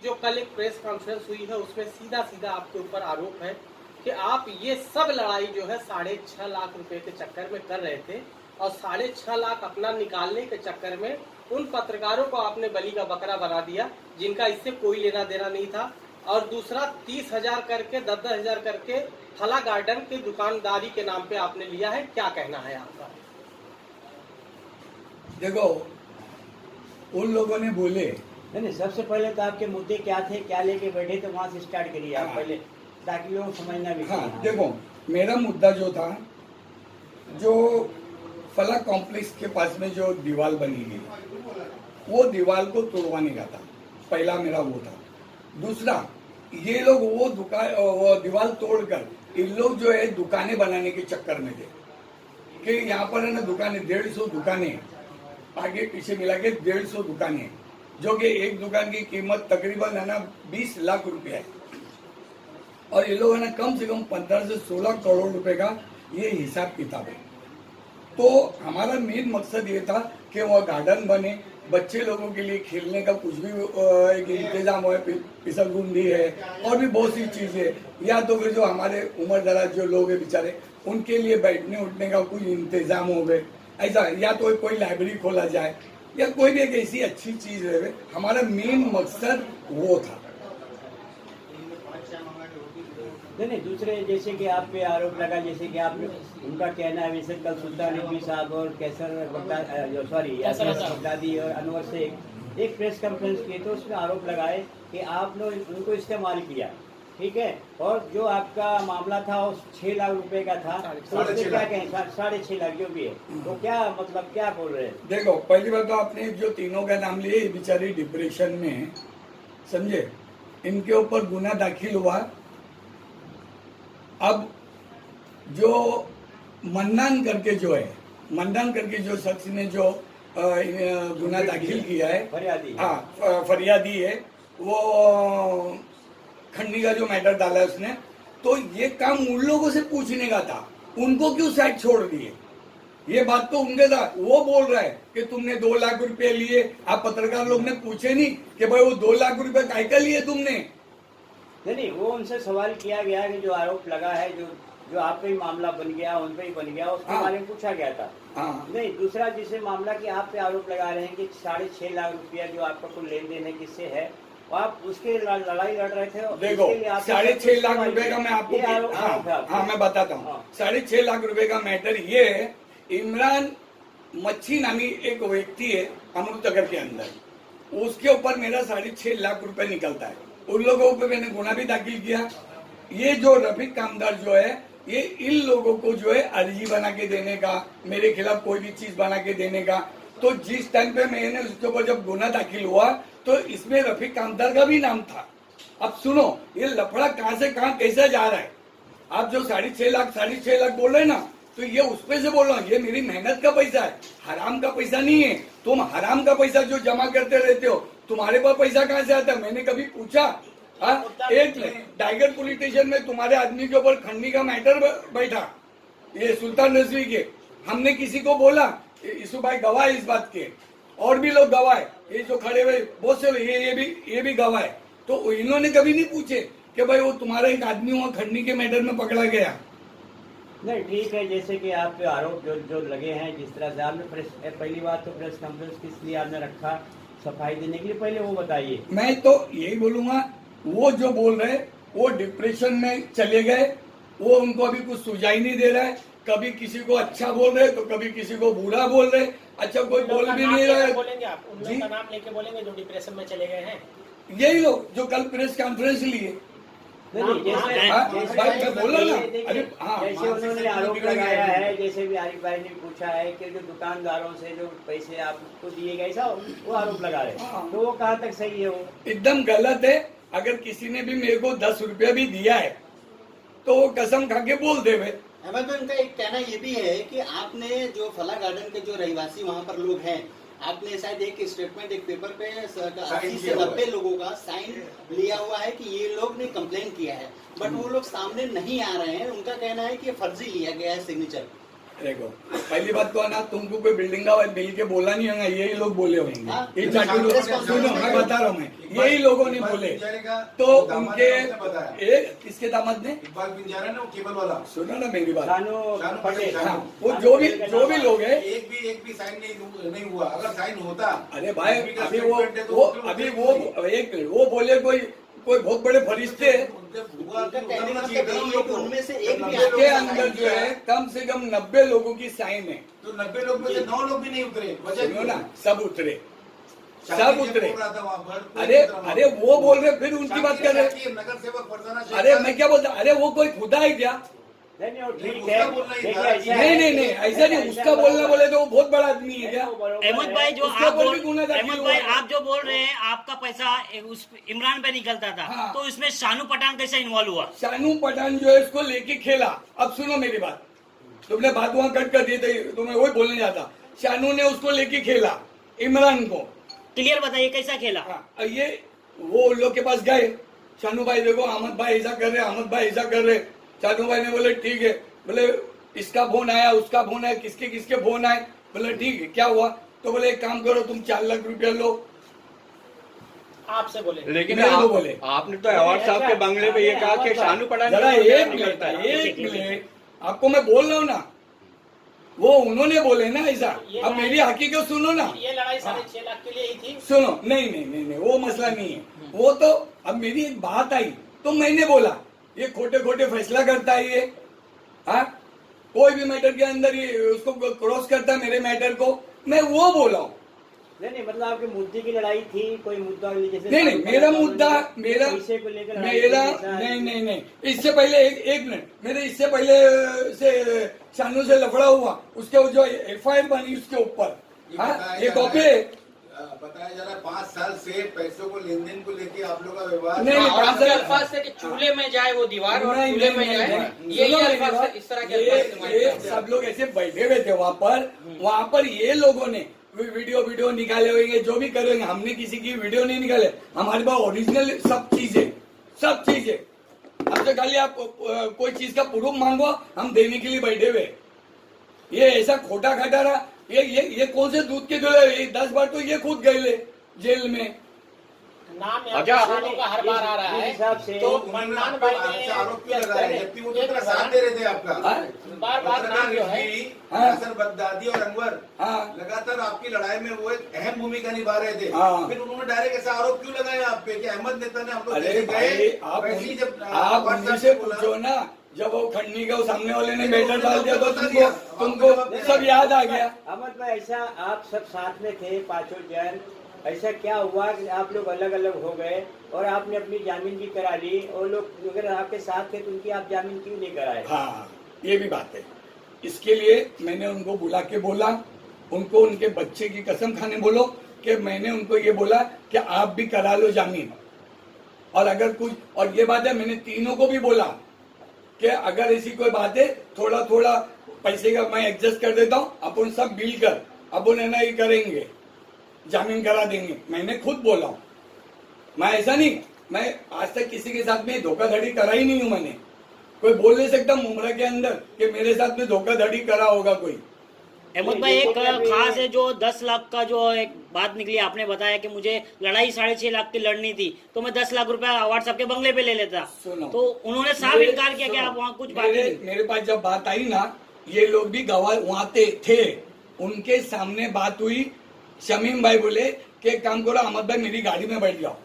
जो कल एक प्रेस कॉन्फ्रेंस हुई है उसमें सीधा सीधा आपके ऊपर आरोप है कि आप ये सब लड़ाई जो है 6.5 लाख रुपए के चक्कर में कर रहे थे और 6.5 लाख अपना निकालने के चक्कर में उन पत्रकारों को आपने बलि का बकरा बना दिया जिनका इससे कोई लेना देना नहीं था। और दूसरा 30,000 करके 10,000 करके फला गार्डन की दुकानदारी के नाम पे आपने लिया है, क्या कहना है आपका? देखो उन लोगों ने बोले नहीं, सबसे पहले तो आपके मुद्दे क्या थे, क्या लेके बैठे थे, वहां से स्टार्ट करिए आप पहले, ताकि लोग समझना भी। हाँ देखो, मेरा मुद्दा जो था, जो फला कॉम्प्लेक्स के पास में जो दीवार बनी गई वो दीवार को तोड़वाने का था, पहला मेरा वो था। दूसरा, ये लोग वो दीवार तोड़कर इन लोग जो है दुकानें बनाने के चक्कर में थे कि यहाँ पर है ना दुकानें 150 दुकानें, आगे पीछे मिला के 150 दुकानें, जो कि एक दुकान की कीमत तकरीबन है ना 20 लाख रुपया है और ये लोग है ना कम से कम 15 से 16 करोड़ रुपए का ये हिसाब किताब है। तो हमारा मेन मकसद ये था कि वह गार्डन बने, बच्चे लोगों के लिए खेलने का कुछ भी एक इंतजाम हो, फिसलगुंडी है और भी बहुत सी चीजें, या तो फिर जो हमारे उम्र दराज जो लोग हैं बेचारे उनके लिए बैठने उठने का कोई इंतजाम हो गए ऐसा, या तो कोई लाइब्रेरी खोला जाए या कोई भी एक ऐसी अच्छी चीज रहे। हमारा मेन मकसद वो था। नहीं, दूसरे जैसे कि आप पे आरोप लगा, जैसे कि आपने उनका कहना है वैसे कल सुल्तान नबी साहब और कैसर बगदादी और अनवर से एक प्रेस कॉन्फ्रेंस की, तो उसमें आरोप लगाए कि आपने उनको इस्तेमाल किया, ठीक है, और जो आपका मामला था वो 6 लाख रुपए का था, तो उसमें क्या कहें, 6.5 लाख जो भी है, तो क्या मतलब क्या बोल रहे हैं? देखो, पहली बार तो आपने जो तीनों का नाम लिए, बेचारी डिप्रेशन में, समझे, इनके ऊपर गुना दाखिल हुआ। अब जो मन्नान करके जो शख्स ने जो गुना दाखिल किया है, फरियादी है, वो खंडी का जो मैटर डाला है उसने, तो ये काम उन लोगों से पूछने का था, उनको क्यों साइड छोड़ दिए? ये बात तो उनके था। वो बोल रहा है कि तुमने 2 लाख रुपए लिए, आप पत्रकार लोग ने पूछे नहीं कि भाई वो 2 लाख रुपए काय का लिए तुमने? नहीं, वो उनसे सवाल किया गया कि जो आरोप लगा है, जो आप पे ही मामला बन गया, उन पे ही बन गया, उसके बारे में पूछा गया था। नहीं, दूसरा जिसे मामला कि आप पे आरोप लगा रहे हैं कि 6.5 लाख रुपया जो आपका कुछ लेन देन है किससे है, आप उसके लड़ाई लड़ रहे थे। देखो, 6.5 लाख रुपए का मैं आपको मैं बताता हूँ। 6.5 लाख रुपए का मैटर ये है, इमरान मच्छी नामी एक व्यक्ति है अमृतनगर के अंदर, उसके ऊपर मेरा 6.5 लाख रुपए निकलता है। उन लोगों पे मैंने गुना भी दाखिल किया। ये जो रफीक कामदार जो है, ये इन लोगों को जो है अर्जी बना के देने का, मेरे खिलाफ कोई भी चीज बना के देने का, तो जिस टाइम पे मैंने उसके ऊपर जब गुना दाखिल हुआ तो इसमें रफीक कामदार का भी नाम था। अब सुनो, ये लफड़ा कहां से कहां कैसे जा रहा है? आप जो 6.5 लाख बोल रहे हैं ना, तो ये उस पे से बोल रहा हूँ, ये मेरी मेहनत का पैसा है, हराम का पैसा नहीं है। तुम हराम का पैसा जो जमा करते रहते हो, तुम्हारे पास पैसा कहाँ से आता है? मैंने कभी पूछा? एक टाइगर पुलिस स्टेशन में तुम्हारे आदमी के ऊपर खंडी का मैटर बैठा, ये सुल्तान रजवी के, हमने किसी को बोला? इसु भाई गवाह इस बात के, और भी लोग गवाह है, ये जो खड़े हुए बहुत से ये भी गवाह है। तो इन्होंने कभी नहीं पूछे कि भाई वो तुम्हारा एक आदमी हुआ खंडी के मैटर में पकड़ा गया? नहीं, ठीक है, जैसे कि आप पे आरोप जो लगे हैं, जिस तरह से आपने पहली बात तो प्रेस कॉन्फ्रेंस किस लिए आपने रखा, सफाई देने के लिए, पहले वो बताइए। मैं तो यही बोलूंगा, वो जो बोल रहे वो डिप्रेशन में चले गए, वो उनको अभी कुछ सुझाई नहीं दे रहा है, कभी किसी को अच्छा बोल रहे तो कभी किसी को बुरा बोल रहे। अच्छा, कोई बोल भी नहीं रहा है। बोलेंगे आप उन लोगों का नाम लेके बोलेंगे जो डिप्रेशन में चले गए हैं? यही लोग जो कल प्रेस कॉन्फ्रेंस लिए। जैसे उन्होंने आरोप लगाया है, जैसे भी आरिफ भाई ने पूछा है कि जो दुकानदारों से जो पैसे आपको दिए गए था, वो आरोप लगा रहे हैं, तो वो कहाँ तक सही है? वो एकदम गलत है। अगर किसी ने भी मेरे को 10 रुपया भी दिया है तो वो कसम खा के बोल दे। अहमद भाई, उनका एक कहना ये भी है कि आपने जो फला गार्डन के जो रहवासी वहाँ पर लोग हैं, आपने शायद एक स्टेटमेंट एक पेपर पे 80 से 90 लोगों का साइन लिया हुआ है कि ये लोग ने कंप्लेन किया है, बट वो लोग सामने नहीं आ रहे हैं। उनका कहना है कि ये फर्जी लिया गया है सिग्नेचर। देखो पहली बात तो है ना, तुमको कोई बिल्डिंग का मिल के बोला नहीं होगा, यही लोग बोले होंगे। हाँ, ये चाटू लोग, सुनो मैं बता रहा हूँ, मैं यही लोगों ने बोले। तो उनके किसके दामाद ने, इकबाल पिंजारा ना, वो केबल वाला, सुनो ना मेरी बात, शानू पटेल, हाँ, वो जो भी लोग है, एक भी साइन नहीं हुआ। अगर साइन होता, अरे भाई अभी वो बोले कोई बहुत बड़े फरिश्ते उनमें से एक भी के अंदर जो है कम से कम 90 लोगों की साइन है। तो 90 लोग में से 9 लोग भी नहीं उतरे, सुनो ना, सब उतरे। अरे अरे वो बोल रहे, फिर उनकी बात कर रहे। नगर सेवक फरजाना, अरे मैं क्या बोलता, अरे वो कोई खुदा है क्या? नहीं वो ठीक उसका है, बोलना ही देखिए, था। ऐसा है। नहीं ऐसा नहीं, उसका बोलना बोले तो वो बहुत बड़ा आदमी है क्या? अहमद भाई जो उसके आप ऊपर बोल भी गुनाह दाखिल अहमद हुआ भाई है। आप जो बोल रहे हैं आपका पैसा उस इमरान पे निकलता था, हाँ। तो इसमें शानू पठान कैसे इन्वॉल्व हुआ? शानू पठान जो है इसको लेके खेला। अब सुनो मेरी बात, तुमने बात वहां कट कर दी थी, तो मैं वही बोलने जाता। शानू ने उसको लेके खेला इमरान को। क्लियर बताइए कैसा खेला? हाँ, ये वो उन लोग के पास गए, शानू भाई देखो अहमद भाई ऐसा कर रहे, अहमद भाई ऐसा कर रहे। शानू भाई ने बोले ठीक है, बोले इसका फोन आया, उसका फोन आया, किसके किसके फोन आए, बोले ठीक है क्या हुआ? तो बोले एक काम करो, तुम 4 लाख रुपया लो। आपसे बोले, लेकिन मेरे को बोले। आपने तो अवार्ड साहब के बंगले पे ये कहा कि शानू पठान जरा का एक नहीं मिनट, करता है। एक मिनट, आपको मैं बोल रहा हूँ ना, वो उन्होंने बोले ना ऐसा। अब मेरी हकीकत सुनो ना, ये लड़ाई 6.5 लाख के लिए ही थी। सुनो, नहीं वो मसला नहीं है वो तो। अब मेरी एक बात आई तो मैंने बोला ये खोटे खोटे फैसला करता है ये, हाँ कोई भी मैटर के अंदर ये उसको क्रॉस करता है मेरे मैटर को, मैं वो बोला हूँ। नहीं मतलब आपके मुद्दे की लड़ाई थी, कोई मुद्दा जैसे नहीं मेरा मुद्दा, मेरा पैसे को लेकर नहीं इससे पहले एक मिनट, मेरे इससे पहले से शानू से लफड़ा हुआ, उसके जो FIR बनी उसके ऊपर, हाँ ये कॉपी है। बताया जा रहा है 5 साल से पैसों को लेन देन को लेके आप लोग का व्यवहार। नहीं, और पाँच आपके साल- अल्फाज थे कि चूल्हे में जाए वो दीवार और नहीं, चूल्हे में नहीं, जाए, नहीं, ये सुनो मेरी अल्फाज बात, थे, इस तरह के अल्फाज इस्तेमाल ये किए। सब लोग ऐसे बैठे हुए थे वहाँ पर ये लोगों ने वीडियो निकाले होंगे, जो भी करेंगे। हमने किसी की वीडियो नहीं निकाले, हमारे पास ओरिजिनल सब चीजें। हमसे खाली आप कोई चीज का प्रूफ मांगो, हम देने के लिए बैठे हुए। ये ऐसा खोटा खाटा रहा, ये कौन से दूध के गए? 10 बार तो ये खुद गए जेल में। नाम यहाँ अच्छा, किसानों का हर बार आ रहा है, हिसाब से तो उन्होंने मन्नान आपको भाई आपसे ने आरोप क्यों लगाया है? जबकि वो तो इतना साथ दे रहे थे आपका। हाँ? बार नाम जो है, हसन बगदादी और अनवर हाँ। लगातार आपकी लड़ाई में वो एक अहम भूमिका निभा रहे थे। हाँ। फिर उन्होंने डायरेक्ट ऐसा आरोप क्यों लगाया आप पे कि अहमद नेता ने हम लोग अरे जैसे भाई गए, आप वैसे ही जब आप व्हाट्सएप उन्हीं से पे बोला, पूछो ना, जब वो खंडनी का सामने वाले ने मैटर डाल दिया तो बता दिया। तुमको सब याद आ गया। अहमद भाई ऐसा आप सब साथ में थे, 5 जन, ऐसा क्या हुआ कि आप लोग अलग अलग हो गए और आपने अपनी जामीन भी करा ली, और लोग अगर आपके साथ थे तो उनकी आप जामीन क्यों नहीं कराए? हाँ ये भी बात है। इसके लिए मैंने उनको बुला के बोला, उनको उनके बच्चे की कसम खाने बोलो कि मैंने उनको ये बोला कि आप भी करा लो जामीन। और अगर कुछ, और ये बात है मैंने तीनों को भी बोला कि अगर ऐसी कोई बात है थोड़ा पैसे का मैं एडजस्ट कर देता हूँ, अपन सब मिल कर अपन है ना ये करेंगे, जामीन करा देंगे। मैंने खुद बोला हूँ, मैं ऐसा नहीं, मैं आज तक किसी के साथ में धोखाधड़ी करा ही नहीं हूँ। मैंने कोई बोल नहीं सकता मुमरा के अंदर कि मेरे साथ में धोखाधड़ी करा होगा कोई। अहमद भाई एक खास है जो 10 लाख का जो एक बात निकली, आपने बताया कि मुझे लड़ाई 6.5 लाख की लड़नी थी तो मैं 10 लाख रुपया व्हाट्सएप के बंगले पे ले लेता। सुनो, तो उन्होंने साफ इनकार किया कि आप वहाँ कुछ बात मेरे पास जब बात आई ना, ये लोग भी गवाह वहाँ थे, उनके सामने बात हुई। शमीम भाई बोले कि एक काम करो अहमद भाई मेरी गाड़ी में बैठ जाओ।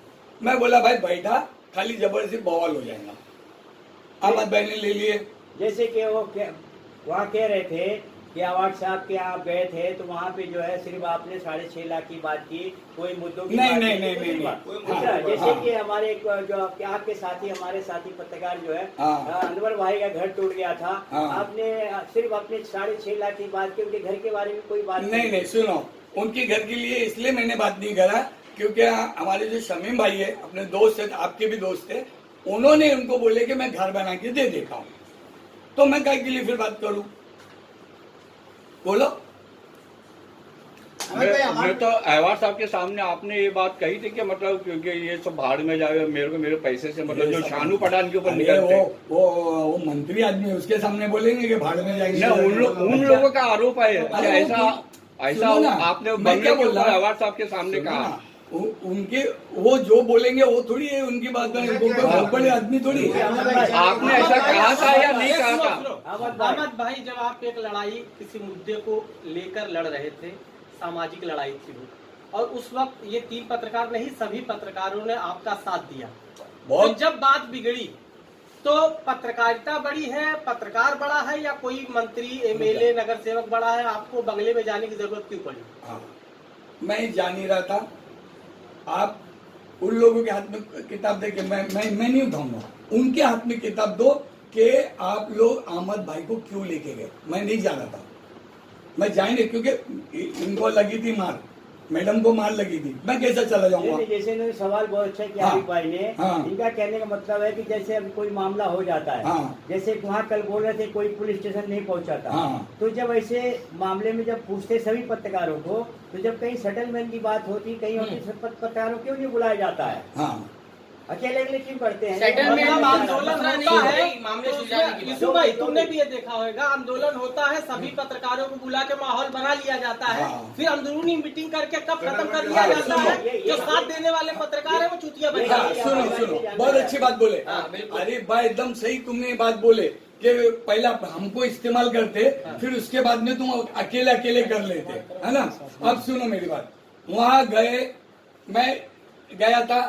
मैं बोला भाई बैठा, खाली जबरदस्ती बवाल हो जाएगा। अहमद भाई ने ले लिए। जैसे कि वो वहाँ कह रहे थे कि अवार्ड साहब के आप गए थे तो वहाँ पे जो है सिर्फ आपने 6.5 लाख की बात की, कोई मुद्दों की नहीं, बात नहीं, की, नहीं, नहीं, कोई नहीं। दूसरा, हाँ, जैसे हाँ। कि हमारे एक जो आपके साथी, हमारे साथी पत्रकार जो है हाँ। अनवर भाई का घर टूट गया था, हाँ। आपने सिर्फ अपने 6.5 लाख की बात की, उनके घर के बारे में कोई बात नहीं सुनो, उनके घर के लिए इसलिए मैंने बात नहीं करा क्योंकि हमारे जो शमीम भाई है, अपने दोस्त है, आपके भी दोस्त है, उन्होंने उनको बोले कि मैं घर बना के दे देता हूँ, तो मैं काय के लिए फिर बात करूं? बोलो। मैं तो अहवार साहब के सामने आपने ये बात कही थी कि मतलब क्योंकि ये सब भाड़ में जाए, मेरे पैसे से मतलब जो शानू पठान के ऊपर अरे निकलते वो मंत्री आदमी है, उसके सामने बोलेंगे कि भाड़ में जाएंगे। उन लोगों का आरोप है कि अरे ऐसा सुनो ना, आपने मैं बंगले क्या के बोल ऊपर रहा हूं? अहवार साहब के सामने सुनो कहा। ना, उनके वो जो बोलेंगे वो थोड़ी है उनकी बात में, बहुत बड़े आदमी थोड़ी है। आपने ऐसा कहा था या नहीं कहा था? अहमद भाई, जब आप एक लड़ाई किसी मुद्दे को लेकर लड़ रहे थे, सामाजिक लड़ाई थी वो, और उस वक्त ये 3 पत्रकार नहीं सभी पत्रकारों ने आपका साथ दिया। तो जब बात बिगड़ी तो पत्रकारिता बड़ी है, पत्रकार बड़ा है, या कोई मंत्री एमएलए नगर सेवक बड़ा है, आपको बंगले में जाने की जरूरत क्यों पड़ी? हाँ, मैं जान ही रहा था। आप उन लोगों के हाथ में किताब दे के मैं नहीं उठाऊंगा, उनके हाथ में किताब दो कि आप लोग अहमद भाई को क्यों लेके गए। मैं नहीं जा रहा था, मैं जाएंगे क्योंकि इनको लगी थी मार, मैडम को मार लगी थी, मैं कैसे चला जाऊंगा। जैसे इन्होंने सवाल बहुत अच्छा किया हाँ, भाई ने। हाँ, इनका कहने का मतलब है कि जैसे अब कोई मामला हो जाता है, हाँ, जैसे वहाँ कल बोल रहे थे कोई पुलिस स्टेशन नहीं पहुँचा था, हाँ, तो जब ऐसे मामले में जब पूछते सभी पत्रकारों को, तो जब कहीं सेटलमेंट की बात होती कहीं होती, सब पत्रकारों क्यों नहीं बुलाया जाता है? हाँ, अकेले अकेले क्यों करते हैं? सेटलमेंट आंदोलन होता है, मामले तो सुलझाने की यीशु भाई तुमने भी ये देखा होगा, आंदोलन होता है, सभी पत्रकारों को बुला के माहौल बना लिया जाता है, हाँ। फिर अंदरूनी मीटिंग करके कब खत्म कर दिया जाता है। जो साथ देने वाले पत्रकार है वो चुतिया बन हाँ, जाते हैं। सुनो बहुत अच्छी बात बोले। हाँ, बिल्कुल। अरे भाई एकदम सही तुमने ये बात बोले कि पहला हमको इस्तेमाल करते, फिर उसके बाद में तुम अकेले अकेले कर लेते, है ना। अब सुनो मेरी बात, वहां गए, मैं गया था,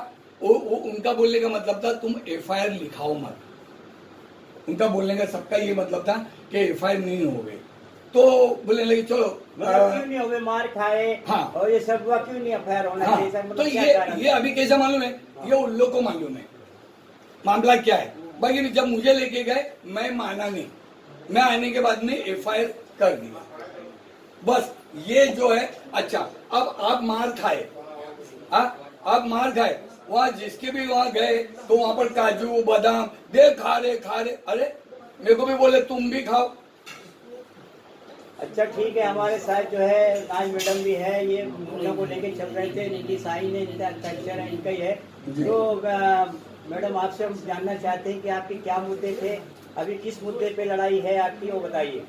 उनका बोलने का मतलब था तुम एफआईआर लिखाओ मत। उनका बोलने का सबका ये मतलब था कि एफआईआर नहीं हो गए, तो बोलने लगे चलो मतलब क्यों नहीं हो गए, मार खाए, हाँ, और ये सब हुआ, क्यों नहीं एफआईआर होना हाँ, चाहिए? मतलब तो क्या कारण ये अभी कैसा मालूम है, ये उन लोग को मालूम है मामला क्या है। बाकी जब मुझे लेके गए मैं माना नहीं, मैं आने के बाद में एफआईआर कर दिया, बस ये जो है। अच्छा, अब आप मार खाए, आप मार खाए, वहाँ जिसके भी वहाँ गए तो वहाँ पर काजू बादाम दे खा रहे, अरे मेरे को भी बोले तुम भी खाओ। अच्छा ठीक है, हमारे साथ जो है नाज मैडम भी है, ये मुद्दों को लेके चल रहे थे, इनकी साइन है, इनका अक्षर है, इनका ही है। तो मैडम आपसे हम जानना चाहते हैं कि आपके क्या मुद्दे थे, अभी किस मुद्दे पे लड़ाई है आपकी, वो बताइए।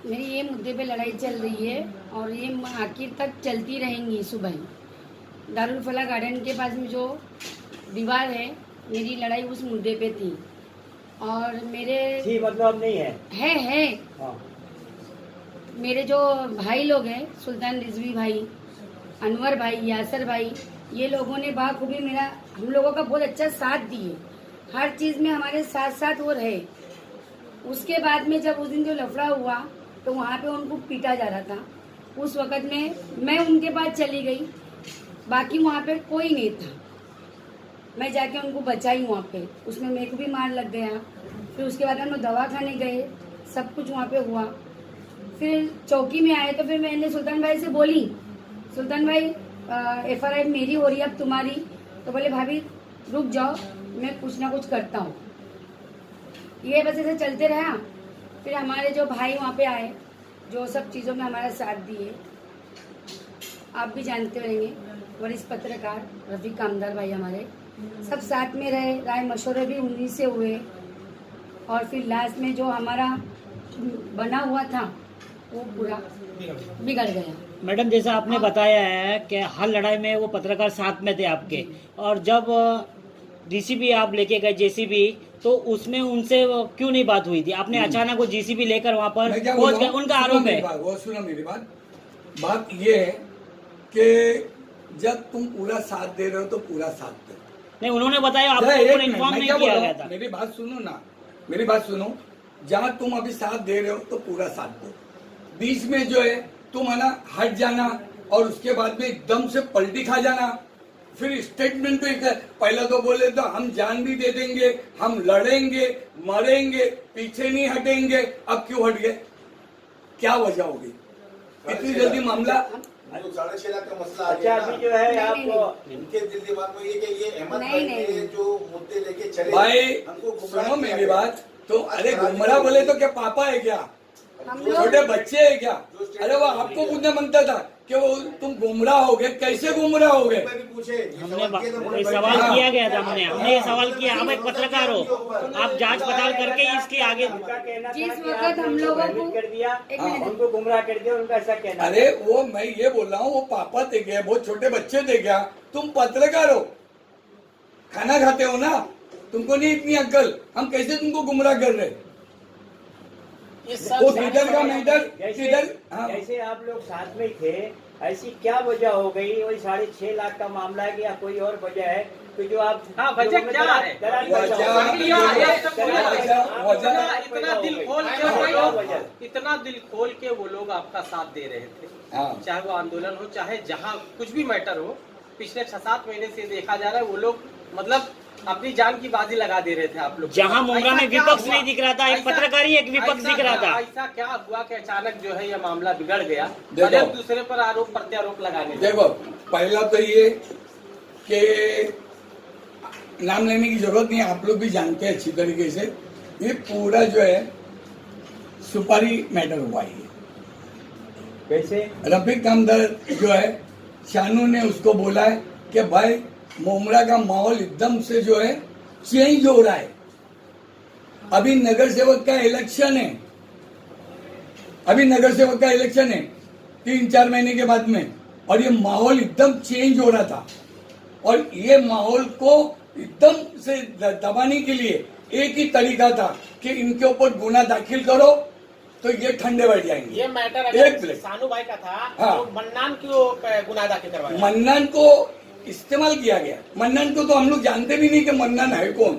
मेरी ये मुद्दे पे लड़ाई चल रही है और ये आखिर तक चलती रहेंगी। सुबह दारुल फलाह गार्डन के पास में जो दीवार है, मेरी लड़ाई उस मुद्दे पे थी, और मेरे जी मतलब अब नहीं है। है हाँ। मेरे जो भाई लोग हैं, सुल्तान रिजवी भाई, अनवर भाई, यासर भाई, ये लोगों ने बाखूबी हम लोगों का बहुत अच्छा साथ दिए, हर चीज़ में हमारे साथ साथ वो रहे। उसके बाद में जब उस दिन जो लफड़ा हुआ तो वहाँ पे उनको पीटा जा रहा था, उस वक़्त में मैं उनके पास चली गई, बाकी वहाँ पे कोई नहीं था, मैं जाके उनको बचाई वहाँ पे, उसमें मेरे को भी मार लग गया। फिर उसके बाद हम लोग दवा खाने गए, सब कुछ वहाँ पे हुआ। फिर चौकी में आए तो फिर मैंने सुल्तान भाई से बोली, सुल्तान भाई एफआईआर मेरी हो रही है अब तुम्हारी, तो बोले भाभी रुक जाओ, मैं कुछ ना कुछ करता हूँ। ये बस ऐसे चलते रहा। फिर हमारे जो भाई वहाँ पे आए, जो सब चीज़ों में हमारा साथ दिए, आप भी जानते रहेंगे, वरिष्ठ पत्रकार रफीक कामदार भाई हमारे सब साथ में रहे, राय मशवरे भी उन्हीं से हुए, और फिर लास्ट में जो हमारा बना हुआ था वो पूरा बिगड़ गया। मैडम, जैसा आपने बताया है कि हर लड़ाई में वो पत्रकार साथ में थे आपके, और जब जीसीबी आप लेके गए जेसीबी, तो उसमें उनसे क्यों नहीं बात हुई थी? आपने अचानक वो जीसीबी लेकर वहाँ पर पहुंच गए, उनका आरोप है। वो सुनो मेरी बात ये है कि जब तुम पूरा साथ दे रहे हो तो पूरा साथ दो। नहीं, उन्होंने बताया आपको इन्फॉर्म नहीं किया गया था। मेरी बात सुनो ना, मेरी बात सुनो, जहाँ तुम अभी साथ दे रहे हो तो पूरा साथ दो, बीच में जो है तुम है ना हट जाना, और उसके बाद में एकदम से पलटी खा जाना, फिर स्टेटमेंट पे पहले तो बोले तो हम जान भी दे देंगे, हम लड़ेंगे मरेंगे, पीछे नहीं हटेंगे, अब क्यों हट गए, क्या वजह होगी इतनी जल्दी मामला? 6.5 लाख का मसला आ अच्छा गया अभी जो है आपको इनके दिल दिमाग में ये कि ये अहमद नहीं, भाई नहीं। ने जो मुद्दे लेके चले भाई हमको गुमराह सुनो किया मेरी गया। बात, तो अरे गुमराह बोले तो क्या पापा है क्या? हम लोग छोटे बच्चे हैं क्या? अरे वो आपको पूछना मांगता था कि वो तुम गुमराह हो गए, कैसे गुमराह हो गए? हमने ये सवाल किया गया था, हमने ये सवाल किया। आप एक पत्रकार हो, आप जांच पड़ताल करके इसके आगे उनका कहना था जिस कि वक्त आपने हम उनको लोगों भ्रमित को- कर दिया, एक मिनट। उनको गुमराह कर दिया, उनका ऐसा कहना अरे वो मैं ये बोल रहा हूँ, वो पापा थे क्या, बहुत छोटे बच्चे थे क्या? तुम पत्रकार हो, खाना खाते हो ना, तुमको नहीं इतनी अक्ल, हम कैसे तुमको गुमराह कर रहे? ये वो सब किधर का मैटर जैसे किधर? हाँ। जैसे आप लोग साथ में थे, ऐसी क्या वजह हो गई? वही 6.5 लाख का मामला है कि या कोई और वजह है? तो जो आप हाँ, वजह लोगों में क्या दरार- है? दरार वजह- पैदा हो गई। इतना दिल खोल के वो क्या लोग वजह? इतना दिल खोल के वो लोग आपका साथ दे रहे थे, हाँ। चाहे वो आंदोलन हो, चाहे जहाँ कुछ भी मैटर हो। पिछले 6-7 महीने से देखा जा रहा है वो लोग मतलब अपनी जान की बाजी लगा दे रहे थे आप लोग। जहां मुमरा में ऐसा क्या विपक्ष हुआ? नहीं दिख रहा था, एक ऐसा- पत्रकार ही एक विपक्ष दिख रहा था। ऐसा क्या हुआ कि अचानक जो है ये मामला बिगड़ गया देखो। और एक दूसरे पर आरोप प्रत्यारोप लगाने लगे? देखो, पहला तो ये कि नाम लेने की जरूरत नहीं है, आप लोग भी जानते हैं अच्छी तरीके से। ये पूरा जो है सुपारी मैटर हुआ है। कैसे? रफीक कामदार जो है, शानू ने उसको बोला है कि भाई मुमरा का माहौल एकदम से जो है चेंज हो रहा है, अभी नगर सेवक का इलेक्शन है, अभी नगर सेवक का इलेक्शन है 3-4 महीने के बाद में, और ये माहौल एकदम चेंज हो रहा था। और ये माहौल को एकदम से दबाने के लिए एक ही तरीका था कि इनके ऊपर गुना दाखिल करो तो ये ठंडे बैठ जाएंगे। ये मैटर एक अगर प्लेट। सानू भाई का था हाँ। तो मन्नान क्यों गुनाह दाखिल करवाया? मन्नान को इस्तेमाल किया गया। मन्नान को तो हम लोग जानते भी नहीं कि मन्नान है कौन।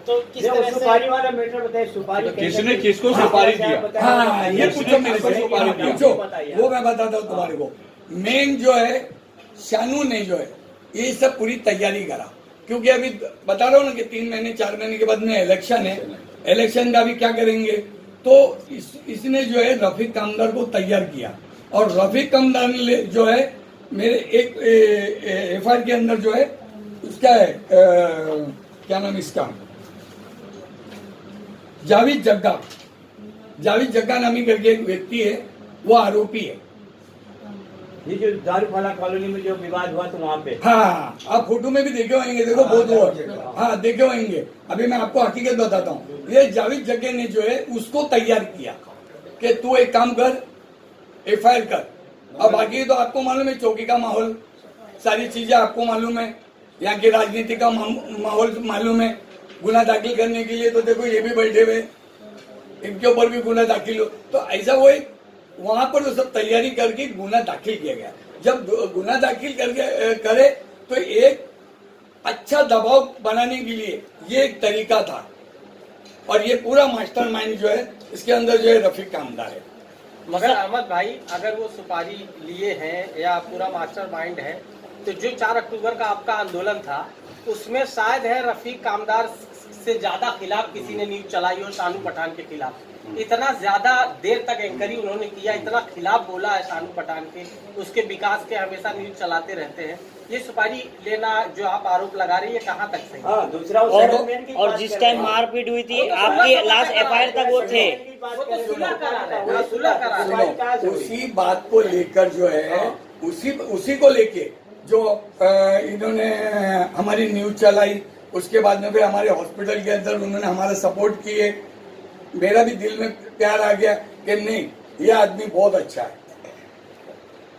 तो किस जो तरह से सुपारी वाला मैटर बताइए, सुपारी तो किसने कैसे- किसको हाँ, सुपारी कैसे दिया? आप बताइए? हाँ, ये पूछो मेरे से, सुपारी दिया। पूछो, बताइए। वो मैं बताता हूँ तुम्हारे को। मेन जो है शानू ने जो है ये सब पूरी तैयारी करा, क्योंकि अभी बता रहा हूँ ना कि 3-4 महीने के बाद में इलेक्शन है, इलेक्शन का भी क्या करेंगे, तो इसने जो है रफीक कामदार को तैयार किया। और रफीक कामदार ने जो है मेरे एक एफआईआर के अंदर जो है उसका है क्या नाम इसका, जावेद जग्गा नामी करके एक व्यक्ति है, वो आरोपी है। ये जो दारूखाना कॉलोनी में जो विवाद हुआ तो वहाँ पे हाँ, आप फोटो में भी देखे होंगे, देखो बहुत हुआ। हाँ, देखे होंगे। अभी मैं आपको हकीकत बताता हूँ। ये जावेद जग्गे ने जो है उसको तैयार किया कि तू एक काम कर, एफआईआर कर। अब बाकी तो आपको मालूम है, चौकी का माहौल, सारी चीजें आपको मालूम है, यहाँ की राजनीति का माहौल मालूम है। गुना दाखिल करने के लिए तो देखो ये भी बैठे हुए, इनके ऊपर भी गुना दाखिल हो, तो ऐसा वो एक वहां पर वो सब तैयारी करके गुना दाखिल किया गया। जब गुना दाखिल करके करे तो एक अच्छा दबाव बनाने के लिए ये एक तरीका था। और ये पूरा मास्टरमाइंड जो है इसके अंदर जो है रफीक कामदार है। मगर अहमद भाई, अगर वो सुपारी लिए हैं या पूरा मास्टर माइंड है, तो जो 4 अक्टूबर का आपका आंदोलन था उसमें शायद है रफीक कामदार से ज्यादा खिलाफ किसी ने न्यूज चलाई हो शानू पठान के खिलाफ। इतना ज्यादा देर तक एंकरिंग उन्होंने किया, इतना खिलाफ बोला है शानू पठान के, उसके विकास के हमेशा न्यूज चलाते रहते हैं। ये सुपारी लेना जो आप आरोप लगा रही है कहाँ तक सही? हाँ, दूसरा वो और सेटलमेंट की और बात जिस कर टाइम रहे हैं। मारपीट हुई थी वो तो आपकी सुलह लास्ट करा एफआईआर तक वो थे। वो तो सुलह करा रहे हैं, सुलह करा रहे हैं। सुनो, उसी बात को लेकर जो है उसी को लेके जो इन्होंने हमारी न्यूज चलाई, उसके बाद में फिर हमारे हॉस्पिटल के अंदर उन्होंने हमारा सपोर्ट किए। मेरा भी दिल में प्यार आ गया कि नहीं, ये आदमी बहुत अच्छा है,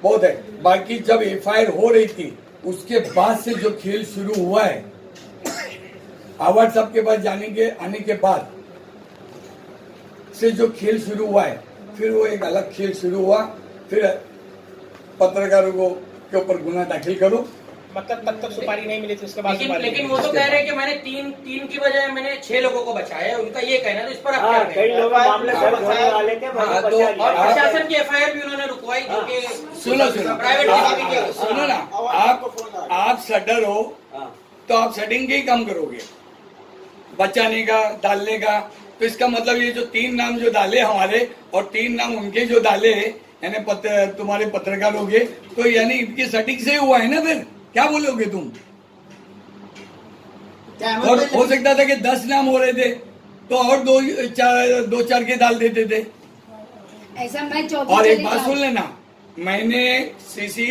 बहुत है। बाकी जब एफआईआर हो रही थी उसके बाद से जो खेल शुरू हुआ है, आवाज साहब के पास आने के बाद से जो खेल शुरू हुआ है, फिर वो एक अलग खेल शुरू हुआ। फिर पत्रकारों को के ऊपर गुना दाखिल करो। मतलब तब तक सुपारी नहीं मिली थी, उसके बाद लेकिन वो तो कह रहे हैं कि मैंने तीन की बजाय मैंने 6 लोगों को बचाया है, उनका ये कहना है। तो इस पर आप क्या हाँ, कहेंगे? कई लोग मामले दर्ज होने वाले थे, वहीं हाँ, बचा तो लिया। और आप- प्रशासन की एफआईआर भी उन्होंने रुकवाई, जो कि सुनो प्राइवेट की क्या? सुनो ना, आप सडर हो हाँ। तो आप सेटिंग के ही काम करोगे, बचाने का, डालने का। तो इसका मतलब ये जो 3 नाम जो डाले हमारे और 3 नाम उनके जो डाले, यानी तुम्हारे पत्रकारों के, तो यानी इनकी सेटिंग से ही हुआ है ना। फिर क्या बोलोगे तुम? और हो सकता था कि 10 नाम हो रहे थे तो और 2-4 के डाल देते थे। ऐसा मैं चौकी और एक चली बात जाऊं। सुन लेना, मैंने सीसी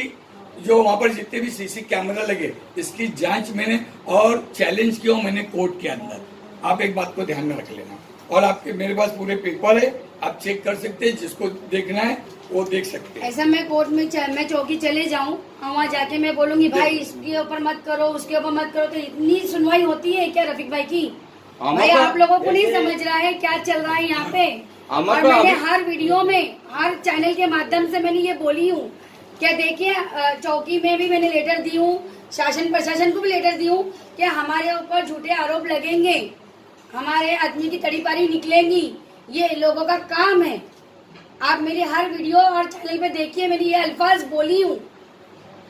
जो वहां पर जितने भी सीसी कैमरा लगे इसकी जांच मैंने और चैलेंज किया मैंने कोर्ट के अंदर। आप एक बात को ध्यान में रख लेना, और आपके मेरे पास पूरे पेपर है, आप चेक कर सकते हैं, जिसको देखना है वो देख सकते हैं। ऐसा मैं कोर्ट में मैं चौकी चले जाऊं और वहाँ जाके मैं बोलूंगी भाई इसके ऊपर मत करो, उसके ऊपर मत करो, तो इतनी सुनवाई होती है क्या रफीक भाई की? भाई आप लोगों को नहीं समझ रहा है क्या चल रहा है यहाँ पे। और मैंने हर वीडियो में, हर चैनल के माध्यम से मैंने ये बोली हूँ क्या, देखिए चौकी में भी मैंने लेटर दी हूँ, शासन प्रशासन को भी लेटर दी हूँ कि हमारे ऊपर झूठे आरोप लगेंगे, हमारे आदमी की तड़ीपारी निकलेंगी, ये लोगों का काम है। आप मेरी हर वीडियो और चैनल पे देखिए, मैंने ये अल्फाज बोली हूँ,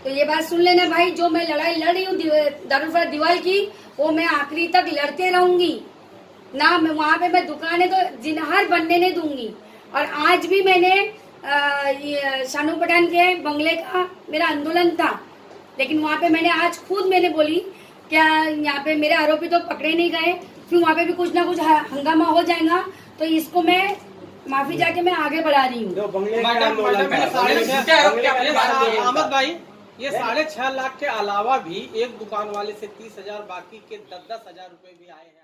तो ये बात सुन लेना भाई। जो मैं लड़ाई लड़ रही हूँ दारूफरा दीवार की, वो मैं आखिरी तक लड़ते रहूंगी ना। मैं वहाँ पे मैं दुकानें तो जिनहर बनने नहीं दूंगी। और आज भी मैंने ये शानू पठान के बंगले का मेरा आंदोलन था, लेकिन वहाँ पे मैंने आज खुद मैंने बोली क्या यहाँ पे मेरे आरोपी तो पकड़े नहीं गए, फिर वहाँ पे भी कुछ ना कुछ हंगामा हो जाएगा, तो इसको मैं माफी जाके मैं आगे बढ़ा रही हूँ। जो बंगले का मैडम आंदोलन मैडम, था, ये बंगले- 6.5 अहमद भाई, ये 6.5 लाख के अलावा भी एक दुकान वाले से 30,000, बाकी के 10,000 रुपए भी आए हैं।